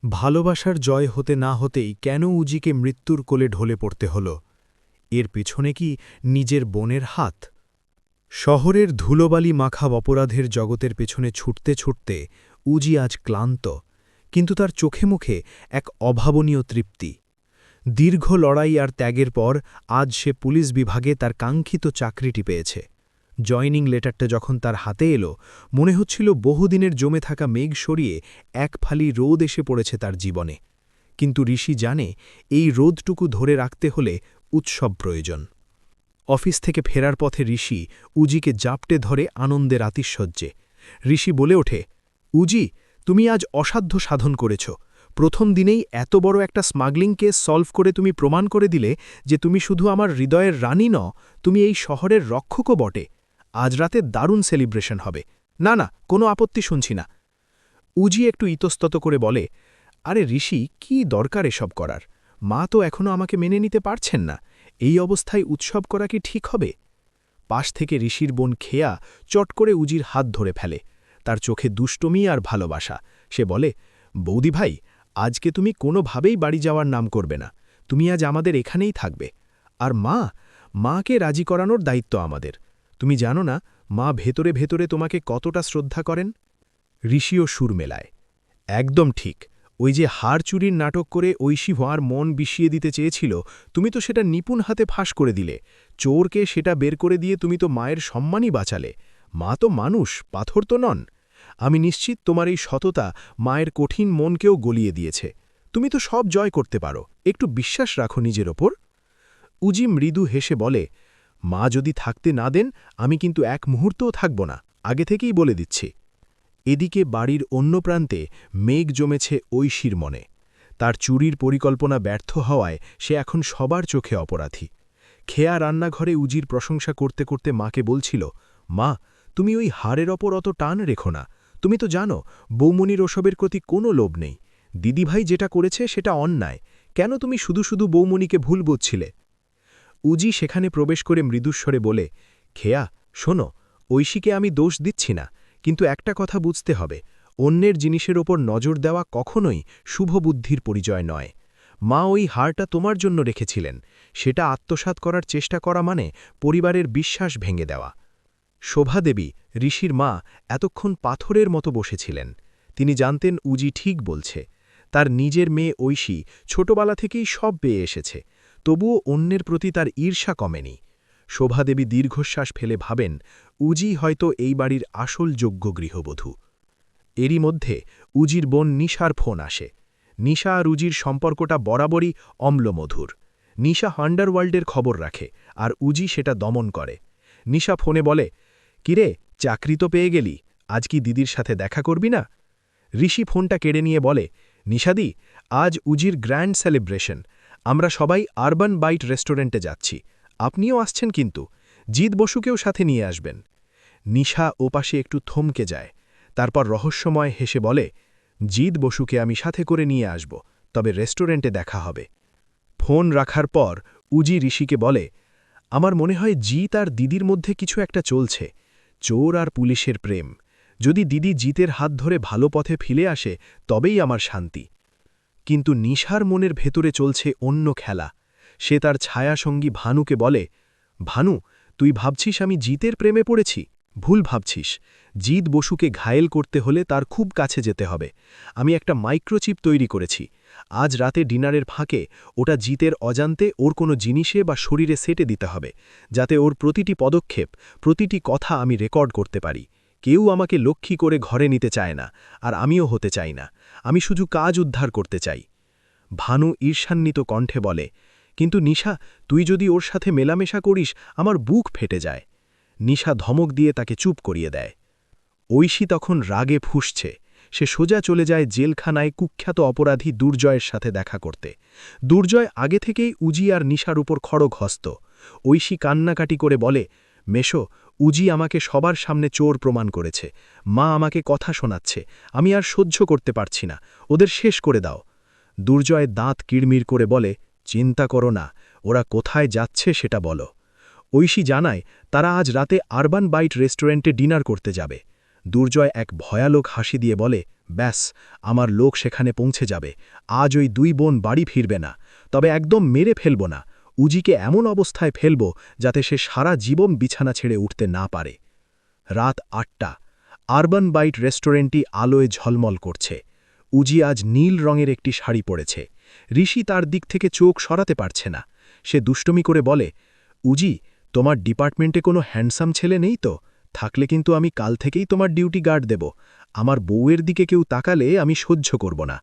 ভালোবাসার জয় হতে না হতেই কেন উজিকে মৃত্যুর কোলে ঢলে পড়তে হল? এর পিছনে কি নিজের বোনের হাত? শহরের ধুলোবালি মাখা অপরাধের জগতের পেছনে ছুটতে ছুটতে উজি আজ ক্লান্ত, কিন্তু তার চোখে মুখে এক অভাবনীয় তৃপ্তি। দীর্ঘ লড়াই আর ত্যাগের পর আজ সে পুলিশ বিভাগে তার কাঙ্ক্ষিত চাকরিটি পেয়েছে। জয়নিং লেটারটা যখন তার হাতে এলো, মনে হচ্ছিল বহুদিনের জমে থাকা মেঘ সরিয়ে এক ফালি রোদ এসে পড়েছে তার জীবনে। কিন্তু ঋষি জানে, এই রোদটুকু ধরে রাখতে হলে উৎসব প্রয়োজন। অফিস থেকে ফেরার পথে ঋষি উজিকে জাপটে ধরে আনন্দের আতিশয্যে। ঋষি বলে ওঠে, উজি, তুমি আজ অসাধ্য সাধন করেছ। প্রথম দিনেই এত বড় একটা স্মাগলিং কেস সলভ করে তুমি প্রমাণ করে দিলে যে তুমি শুধু আমার হৃদয়ের রানী ন, তুমি এই শহরের রক্ষকও বটে। আজ রাতে দারুণ সেলিব্রেশন হবে। না না, কোনো আপত্তি শুনছি না। উজি একটু ইতস্তত করে বলে, আরে ঋষি, কি দরকার এসব করার? মা তো এখনও আমাকে মেনে নিতে পারছেন না। এই অবস্থায় উৎসব করা কি ঠিক হবে? পাশ থেকে ঋষির বোন খেয়া চট করে উজির হাত ধরে ফেলে। তার চোখে দুষ্টমি আর ভালোবাসা। সে বলে, বৌদি ভাই, আজকে তুমি কোনোভাবেই বাড়ি যাওয়ার নাম করবে না। তুমি আজ আমাদের এখানেই থাকবে। আর মাকে রাজি করানোর দায়িত্ব আমাদের। তুমি জানো না, মা ভেতরে ভেতরে তোমাকে কতটা শ্রদ্ধা করেন। ঋষিও সুর মেলায়, একদম ঠিক। ওই যে হাড় চুরির নাটক করে ঐশী ভোঁয়ার মন বিষিয়ে দিতে চেয়েছিল, তুমি তো সেটা নিপুণ হাতে ফাঁস করে দিলে। চোরকে সেটা বের করে দিয়ে তুমি তো মায়ের সম্মানই বাঁচালে। মা তো মানুষ, পাথর তো নন। আমি নিশ্চিত তোমার এই সততা মায়ের কঠিন মনকেও গলিয়ে দিয়েছে। তুমি তো সব জয় করতে পারো, একটু বিশ্বাস রাখো নিজের ওপর। উজি মৃদু হেসে বলে, মা যদি থাকতে না দেন, আমি কিন্তু এক মুহূর্তও থাকব না, আগে থেকেই বলে দিচ্ছি। এদিকে বাড়ির অন্য প্রান্তে মেঘ জমেছে ঐশীর মনে। তার চুরির পরিকল্পনা ব্যর্থ হওয়ায় সে এখন সবার চোখে অপরাধী। খেয়া রান্নাঘরে উজির প্রশংসা করতে করতে মাকে বলছিল, মা, তুমি ওই হাড়ের ওপর অত টান রেখো না। তুমি তো জানো, বৌমনির ওসবের প্রতি কোনো লোভ নেই। দিদিভাই যেটা করেছে সেটা অন্যায়। কেন তুমি শুধু শুধু বৌমনিকে ভুল বুঝছিলে? উজি সেখানে প্রবেশ করে মৃদুস্বরে বলে, খেয়া, শোনো, ঐশীকে আমি দোষ দিচ্ছি না, কিন্তু একটা কথা বুঝতে হবে, অন্যের জিনিসের ওপর নজর দেওয়া কখনোই শুভ বুদ্ধির পরিচয় নয়। মা ওই হারটা তোমার জন্য রেখেছিলেন, সেটা আত্মসাৎ করার চেষ্টা করা মানে পরিবারের বিশ্বাস ভেঙে দেওয়া। শোভাদেবী, ঋষির মা, এতক্ষণ পাথরের মতো বসেছিলেন। তিনি জানতেন উজি ঠিক বলছে। তার নিজের মেয়ে ঐশী ছোটবেলা থেকেই সব পেয়ে এসেছে, তবুও অন্যের প্রতি তার ঈর্ষা কমেনি। শোভাদেবী দীর্ঘশ্বাস ফেলে ভাবেন, উজি হয়তো এই বাড়ির আসল যোগ্য গৃহবধূ। এরই মধ্যে উজির বোন নিশার ফোন আসে। নিশা আর উজির সম্পর্কটা বরাবরই অম্লমধুর। নিশা আন্ডারওয়ার্ল্ডের খবর রাখে, আর উজি সেটা দমন করে। নিশা ফোনে বলে, কিরে, চাকরি তো পেয়ে গেলি, আজ কি দিদির সাথে দেখা করবি না? ঋষি ফোনটা কেড়ে নিয়ে বলে, নিশাদি, আজ উজির গ্র্যান্ড সেলিব্রেশন। আমরা সবাই আরবান বাইট রেস্টুরেন্টে যাচ্ছি। আপনিও আসছেন, কিন্তু জিৎ বসুকেও সাথে নিয়ে আসবেন। নিশা ওপাশে একটু থমকে যায়, তারপর রহস্যময় হেসে বলে, জিৎ বসুকে আমি সাথে করে নিয়ে আসব, তবে রেস্টুরেন্টে দেখা হবে। ফোন রাখার পর উজি ঋষিকে বলে, আমার মনে হয় জিৎ আর দিদির মধ্যে কিছু একটা চলছে, চোর আর পুলিশের প্রেম। যদি দিদি জিতের হাত ধরে ভালো পথে ফিরে আসে, তবেই আমার শান্তি। কিন্তু নিশার মনের ভেতরে চলছে অন্য খেলা। সে তার ছায়াসঙ্গী ভানুকে বলে, ভানু, তুই ভাবছিস আমি জিতের প্রেমে পড়েছি? ভুল ভাবছিস। জিৎ বসুকে ঘায়েল করতে হলে তার খুব কাছে যেতে হবে। আমি একটা মাইক্রোচিপ তৈরি করেছি। আজ রাতে ডিনারের ফাঁকে ওটা জিতের অজান্তে ওর কোনো জিনিসে বা শরীরে সেটে দিতে হবে, যাতে ওর প্রতিটি পদক্ষেপ, প্রতিটি কথা আমি রেকর্ড করতে পারি। কেউ আমাকে লক্ষ্মী করে ঘরে নিতে চায় না, আর আমিও হতে চাই না। আমি শুধু কাজ উদ্ধার করতে চাই। ভানু ঈর্ষান্বিত কণ্ঠে বলে, কিন্তু নিশা, তুই যদি ওর সাথে মেলামেশা করিস, আমার বুক ফেটে যায়। নিশা ধমক দিয়ে তাকে চুপ করিয়ে দেয়। ঐশী তখন রাগে ফুঁসছে। সে সোজা চলে যায় জেলখানায় কুখ্যাত অপরাধী দুর্জয়ের সাথে দেখা করতে। দুর্জয় আগে থেকেই উজি আর নিশার উপর খড়গ হস্ত। ঐশী কান্নাকাটি করে বলে, মেশো, উজি আমাকে সবার সামনে চোর প্রমাণ করেছে। মা আমাকে কথা শোনাচ্ছে। আমি আর সহ্য করতে পারছি না, ওদের শেষ করে দাও। দুর্জয় দাঁত কিড়মির করে বলে, চিন্তা করো না, ওরা কোথায় যাচ্ছে সেটা বলো। ঐশী জানায়, তারা আজ রাতে আরবান বাইট রেস্টুরেন্টে ডিনার করতে যাবে। দুর্জয় এক ভয়ানক হাসি দিয়ে বলে, ব্যাস, আমার লোক সেখানে পৌঁছে যাবে। আজ ওই 2 বোন বাড়ি ফিরবে না, তবে একদম মেরে ফেলব না। উজিকে এমন অবস্থায় ফেলব যাতে সে সারা জীবন বিছানা ছেড়ে উঠতে না পারে। রাত 8টা। আরবান বাইট রেস্টুরেন্টটি আলোয় ঝলমল করছে। উজি আজ নীল রঙের একটি শাড়ি পরেছে। ঋষি তার দিক থেকে চোখ সরাতে পারছে না। সে দুষ্টমি করে বলে, উজি, তোমার ডিপার্টমেন্টে কোনো হ্যান্ডসাম ছেলে নেই তো? থাকলে কিন্তু আমি কাল থেকেই তোমার ডিউটি গার্ড দেব। আমার বউয়ের দিকে কেউ তাকালে আমি সহ্য করব না।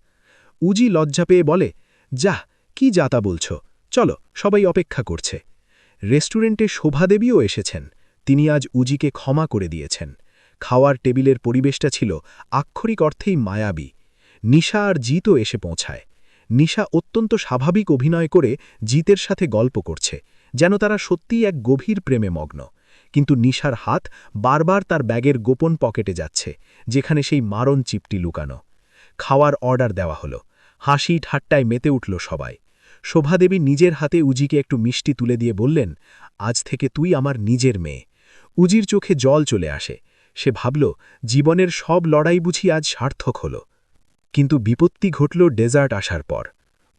উজি লজ্জা পেয়ে বলে, যাহ, কি যাতা বলছ, চলো, সবাই অপেক্ষা করছে। রেস্টুরেন্টে শোভাদেবীও এসেছেন। তিনি আজ উজিকে ক্ষমা করে দিয়েছেন। খাওয়ার টেবিলের পরিবেশটা ছিল আক্ষরিক অর্থেই মায়াবী। নিশা আর জিতও এসে পৌঁছায়। নিশা অত্যন্ত স্বাভাবিক অভিনয় করে জিতের সাথে গল্প করছে, যেন তারা সত্যিই এক গভীর প্রেমে মগ্ন। কিন্তু নিশার হাত বারবার তার ব্যাগের গোপন পকেটে যাচ্ছে, যেখানে সেই মারণ চিপটি লুকানো। খাওয়ার অর্ডার দেওয়া হলো। হাসি ঠাট্টায় মেতে উঠল সবাই। শোভাদেবী নিজের হাতে উজিকে একটু মিষ্টি তুলে দিয়ে বললেন, আজ থেকে তুই আমার নিজের মেয়ে। উজির চোখে জল চলে আসে। সে ভাবল, জীবনের সব লড়াই বুঝি আজ সার্থক হল। কিন্তু বিপত্তি ঘটল ডেজার্ট আসার পর।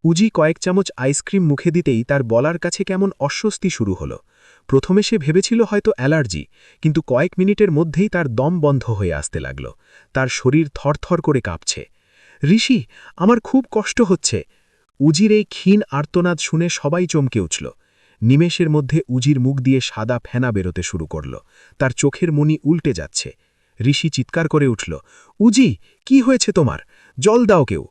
উজি কয়েক চামচ আইসক্রিম মুখে দিতেই তার বলার কাছে কেমন অস্বস্তি শুরু হল। প্রথমে সে ভেবেছিল হয়তো অ্যালার্জি, কিন্তু কয়েক মিনিটের মধ্যেই তার দম বন্ধ হয়ে আসতে লাগল। তার শরীর থরথর করে কাঁপছে। ঋষি, আমার খুব কষ্ট হচ্ছে। উজির এই ক্ষীণ আর্তনাদ শুনে সবাই চমকে উঠল। নিমেষের মধ্যে উজির মুখ দিয়ে সাদা ফেনা বেরোতে শুরু করল। তার চোখের মণি উল্টে যাচ্ছে। ঋষি চিৎকার করে উঠল, উজি, কি হয়েছে তোমার? জল দাও কেউ।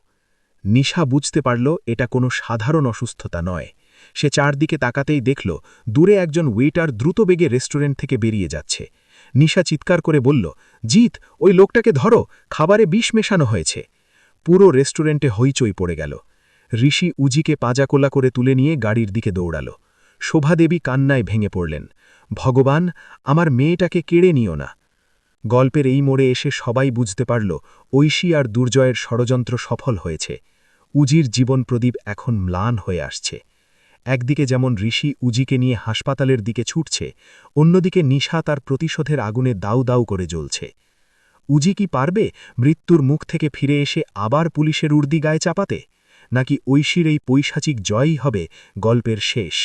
নিশা বুঝতে পারল এটা কোনো সাধারণ অসুস্থতা নয়। সে চারদিকে তাকাতেই দেখল দূরে একজন ওয়েটার দ্রুত বেগে রেস্টুরেন্ট থেকে বেরিয়ে যাচ্ছে। নিশা চিৎকার করে বলল, জিত, ওই লোকটাকে ধরো, খাবারে বিষ মেশানো হয়েছে। পুরো রেস্টুরেন্টে হইচই পড়ে গেল। ঋষি উজিকে পাজাকোলা করে তুলে নিয়ে গাড়ির দিকে দৌড়াল। শোভাদেবী কান্নায় ভেঙে পড়লেন, ভগবান, আমার মেয়েটাকে কেড়ে নিও না। গল্পের এই মোড়ে এসে সবাই বুঝতে পারল ঐশী আর দুর্জয়ের ষড়যন্ত্র সফল হয়েছে। উজির জীবন প্রদীপ এখন ম্লান হয়ে আসছে। একদিকে যেমন ঋষি উজিকে নিয়ে হাসপাতালের দিকে ছুটছে, অন্যদিকে নিশা তার প্রতিশোধের আগুনে দাউ দাউ করে জ্বলছে। উজি কি পারবে মৃত্যুর মুখ থেকে ফিরে এসে আবার পুলিশের উর্দি গায়ে চাপাতে, নাকি ঐশীর এই পৈশাচিক জয়ই হবে গল্পের শেষ?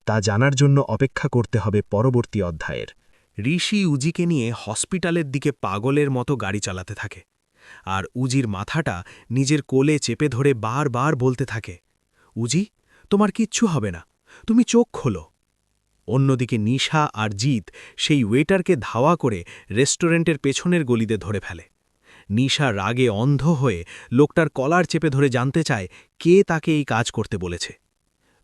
তা জানার জন্য অপেক্ষা করতে হবে পরবর্তী অধ্যায়ের। ঋষি উজিকে নিয়ে হসপিটালের দিকে পাগলের মতো গাড়ি চালাতে থাকে, আর উজির মাথাটা নিজের কোলে চেপে ধরে বারবার বলতে থাকে, উজি, তোমার কিচ্ছু হবে না, তুমি চোখ খোলো। অন্যদিকে নিশা আর জিত সেই ওয়েটারকে ধাওয়া করে রেস্টুরেন্টের পেছনের গলিতে ধরে ফেলে। নিশা রাগে অন্ধ হয়ে লোকটার কলার চেপে ধরে জানতে চায় কে তাকে এই কাজ করতে বলেছে।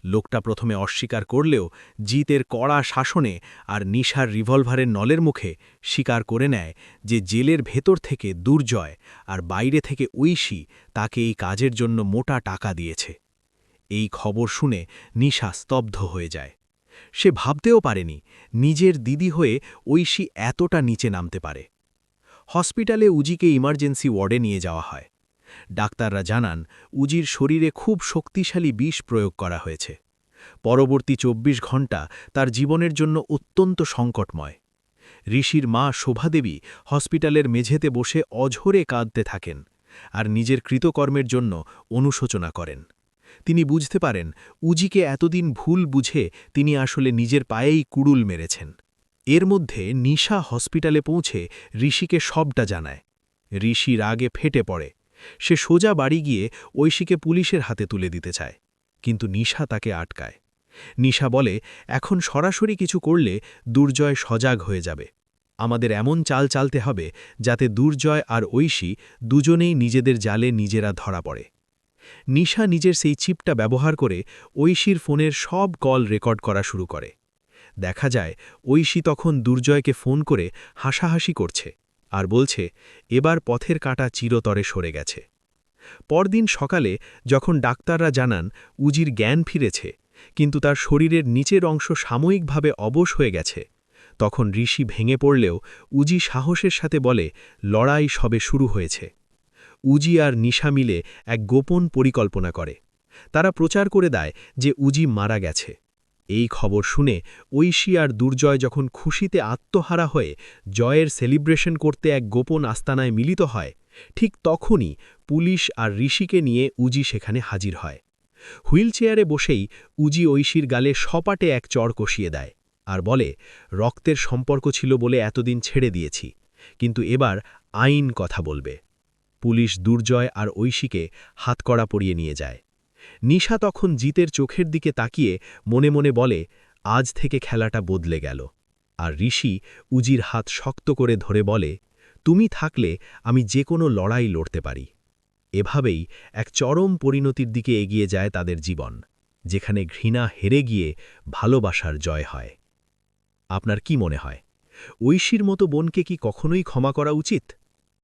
লোকটা প্রথমে অস্বীকার করলেও জিতের কড়া শাসনে আর নিশার রিভলভারের নলের মুখে স্বীকার করে নেয় যে জেলের ভেতর থেকে দুর্জয় আর বাইরে থেকে ঐশী তাকে এই কাজের জন্য মোটা টাকা দিয়েছে। এই খবর শুনে নিশা স্তব্ধ হয়ে যায়। সে ভাবতেও পারেনি নিজের দিদি হয়ে ঐশী এতটা নিচে নামতে পারে। হসপিটালে উজিকে ইমার্জেন্সি ওয়ার্ডে নিয়ে যাওয়া হয়। ডাক্তাররা জানান উজির শরীরে খুব শক্তিশালী বিষ প্রয়োগ করা হয়েছে। পরবর্তী 24 ঘণ্টা তার জীবনের জন্য অত্যন্ত সংকটময়। ঋষির মা শোভাদেবী হসপিটালের মেঝেতে বসে অঝরে কাঁদতে থাকেন আর নিজের কৃতকর্মের জন্য অনুশোচনা করেন। তিনি বুঝতে পারেন উজিকে এতদিন ভুল বুঝে তিনি আসলে নিজের পায়েই কুড়ুল মেরেছেন। এর মধ্যে নিশা হসপিটালে পৌঁছে ঋষিকে সবটা জানায়। ঋষি রাগে ফেটে পড়ে। সে সোজা বাড়ি গিয়ে ঐশীকে পুলিশের হাতে তুলে দিতে চায়, কিন্তু নিশা তাকে আটকায়। নিশা বলে, এখন সরাসরি কিছু করলে দুর্জয় সজাগ হয়ে যাবে। আমাদের এমন চাল চালতে হবে যাতে দুর্জয় আর ঐশী দুজনেই নিজেদের জালে নিজেরা ধরা পড়ে। নিশা নিজের সেই চিপটা ব্যবহার করে ঐশীর ফোনের সব কল রেকর্ড করা শুরু করে। দেখা যায় ঐশী তখন দুর্জয়কে ফোন করে হাসাহাসি করছে আর বলছে এবার পথের কাঁটা চিরতরে সরে গেছে। পরদিন সকালে যখন ডাক্তাররা জানান উজির জ্ঞান ফিরেছে, কিন্তু তার শরীরের নিচের অংশ সাময়িকভাবে অবশ হয়ে গেছে, তখন ঋষি ভেঙে পড়লেও উজি সাহসের সাথে বলে লড়াই সবে শুরু হয়েছে। উজি আর নিশা মিলে এক গোপন পরিকল্পনা করে। তারা প্রচার করে দেয় যে উজি মারা গেছে। এই খবর শুনে ঐশী আর দুর্জয় যখন খুশিতে আত্মহারা হয়ে জয়ের সেলিব্রেশন করতে এক গোপন আস্তানায় মিলিত হয়, ঠিক তখনই পুলিশ আর ঋষিকে নিয়ে উজি সেখানে হাজির হয়। হুইলচেয়ারে বসেই উজি ঐশীর গালে সপাটে এক চড় কষিয়ে দেয় আর বলে, রক্তের সম্পর্ক ছিল বলে এতদিন ছেড়ে দিয়েছি, কিন্তু এবার আইন কথা বলবে। পুলিশ দুর্জয় আর ঐশীকে হাতকড়া পরিয়ে নিয়ে যায়। নিশা তখন জিতের চোখের দিকে তাকিয়ে মনে মনে বলে, আজ থেকে খেলাটা বদলে গেল। আর ঋষি উজির হাত শক্ত করে ধরে বলে, তুমি থাকলে আমি যে কোনো লড়াই লড়তে পারি। এভাবেই এক চরম পরিণতির দিকে এগিয়ে যায় তাদের জীবন, যেখানে ঘৃণা হেরে গিয়ে ভালোবাসার জয় হয়। আপনার কি মনে হয়, ঐশীর মতো বোনকে কি কখনোই ক্ষমা করা উচিত?